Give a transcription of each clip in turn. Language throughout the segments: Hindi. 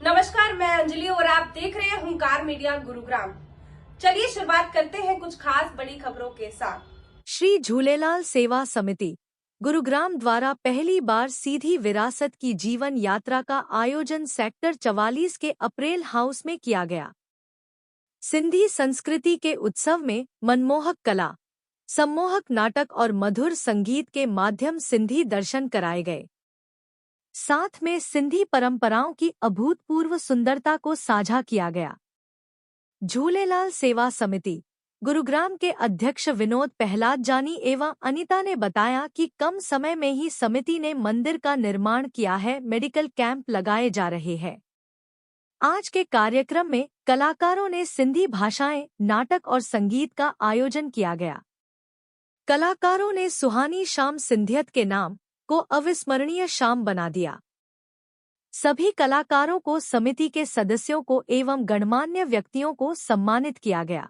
नमस्कार, मैं अंजलि और आप देख रहे हैं हुंकार मीडिया गुरुग्राम। चलिए शुरुआत करते हैं कुछ खास बड़ी खबरों के साथ। श्री झूलेलाल सेवा समिति गुरुग्राम द्वारा पहली बार सीधी विरासत की जीवन यात्रा का आयोजन सेक्टर 44 के अप्रैल हाउस में किया गया। सिंधी संस्कृति के उत्सव में मनमोहक कला, सम्मोहक नाटक और मधुर संगीत के माध्यम सिंधी दर्शन कराए गए। साथ में सिंधी परंपराओं की अभूतपूर्व सुंदरता को साझा किया गया। झूलेलाल सेवा समिति गुरुग्राम के अध्यक्ष विनोद पहलाद जानी एवं अनीता ने बताया कि कम समय में ही समिति ने मंदिर का निर्माण किया है। मेडिकल कैंप लगाए जा रहे हैं। आज के कार्यक्रम में कलाकारों ने सिंधी भाषाएं, नाटक और संगीत का आयोजन किया गया। कलाकारों ने सुहानी शाम सिंधियत के नाम को अविस्मरणीय शाम बना दिया। सभी कलाकारों को, समिति के सदस्यों को एवं गणमान्य व्यक्तियों को सम्मानित किया गया।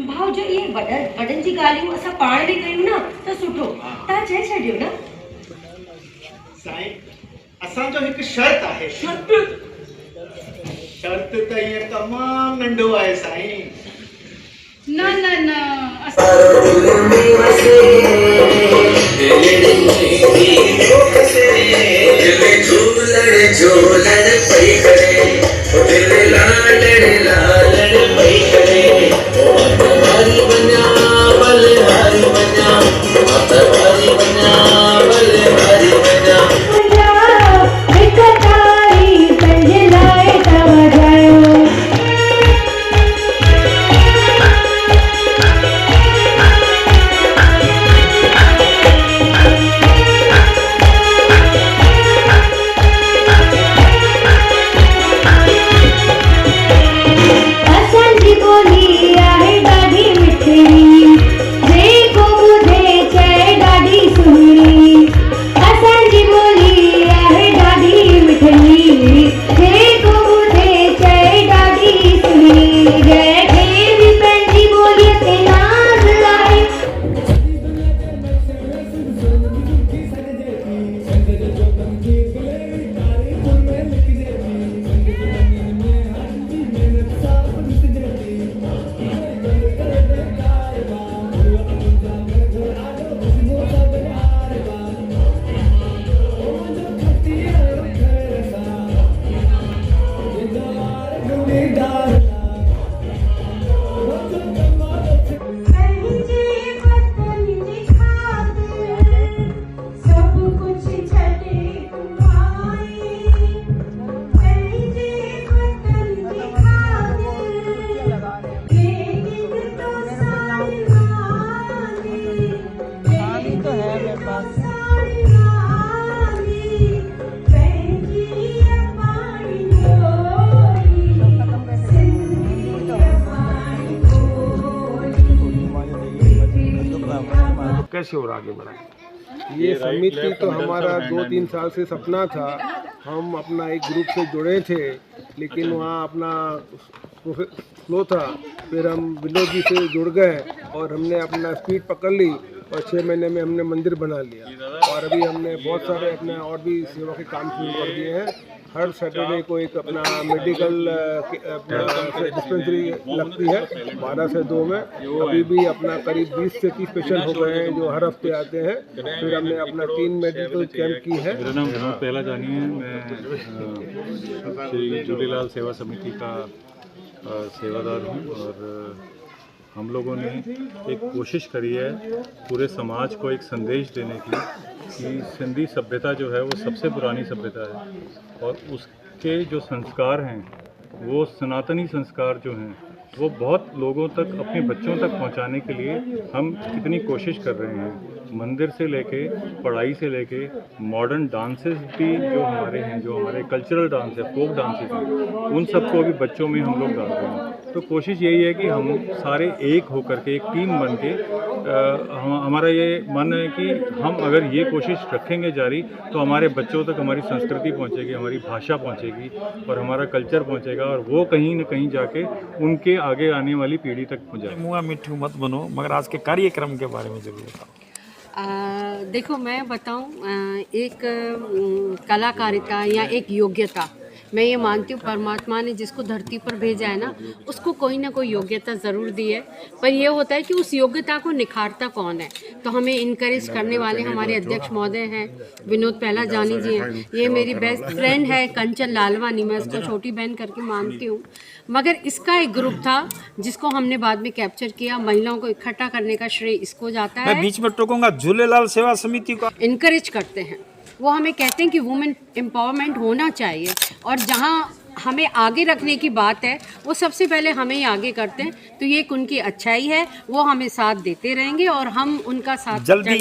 भाव जो ये वडन जी गालियों असा पाण भी कयूं ना तो सुठो ता चई छडियो ना साईं। असां जो एक शर्त है। शर्त त ये तमाम नंढो आहे साईं। ना ना ना कैसे और आगे बढ़ाएं। ये समिति तो हमारा 2-3 साल से सपना था। हम अपना एक ग्रुप से जुड़े थे, लेकिन वहाँ अपना फ्लो था। फिर हम विनोद जी से जुड़ गए और हमने अपना स्पीड पकड़ ली और 6 महीने में हमने मंदिर बना लिया। और अभी हमने बहुत सारे अपने और भी सेवा के काम शुरू कर दिए हैं। हर सैटरडे को एक अपना मेडिकल डिस्पेंसरी लगती है 12 से 2 में। अभी भी अपना करीब 20 से 30 पेशेंट हो गए हैं जो हर हफ्ते आते हैं। फिर हमने अपना 3 मेडिकल कैंप की है। मेरा नाम विनोद पहला जानी है। मैं श्री झूलेलाल सेवा समिति का सेवादार हूँ और हम लोगों ने एक कोशिश करी है पूरे समाज को एक संदेश देने की कि सिंधी सभ्यता जो है वो सबसे पुरानी सभ्यता है और उसके जो संस्कार हैं वो सनातनी संस्कार जो हैं वो बहुत लोगों तक, अपने बच्चों तक पहुंचाने के लिए हम कितनी कोशिश कर रहे हैं। मंदिर से लेके, पढ़ाई से लेके, मॉडर्न डांसेस भी जो हमारे कल्चरल डांस है, फोक डांसेस हैं, उन सबको भी बच्चों में हम लोग डाल रहे हैं। तो कोशिश यही है कि हम सारे एक होकर के, एक टीम बन के, हमारा ये मन है कि हम अगर ये कोशिश रखेंगे जारी तो हमारे बच्चों तक हमारी संस्कृति पहुंचेगी, हमारी भाषा पहुंचेगी और हमारा कल्चर पहुंचेगा और वो कहीं न कहीं जाके उनके आगे आने वाली पीढ़ी तक पहुंच जाएगी। मुआ मिट्ठू मत बनो, मगर आज के कार्यक्रम के बारे में जरूर बताओ। देखो मैं बताऊं, एक कलाकारिता या एक योग्यता, मैं ये मानती हूँ परमात्मा ने जिसको धरती पर भेजा है ना, उसको कोई ना कोई योग्यता ज़रूर दी है, पर ये होता है कि उस योग्यता को निखारता कौन है। तो हमें इनकरेज करने वाले हमारे अध्यक्ष महोदय हैं विनोद पहला जानी जी हैं, ये मेरी बेस्ट फ्रेंड है कंचन लालवानी, मैं इसको छोटी बहन करके मानती हूँ। मगर इसका एक ग्रुप था जिसको हमने बाद में कैप्चर किया, महिलाओं को इकट्ठा करने का श्रेय इसको जाता मैं है। बीच में टोकूंगा, झूलेलाल सेवा समिति को इनकरेज करते हैं, वो हमें कहते हैं कि वुमेन एम्पावरमेंट होना चाहिए और जहाँ हमें आगे रखने की बात है वो सबसे पहले हमें ही आगे करते हैं। तो ये एक उनकी अच्छाई है, वो हमें साथ देते रहेंगे और हम उनका साथ जल्दी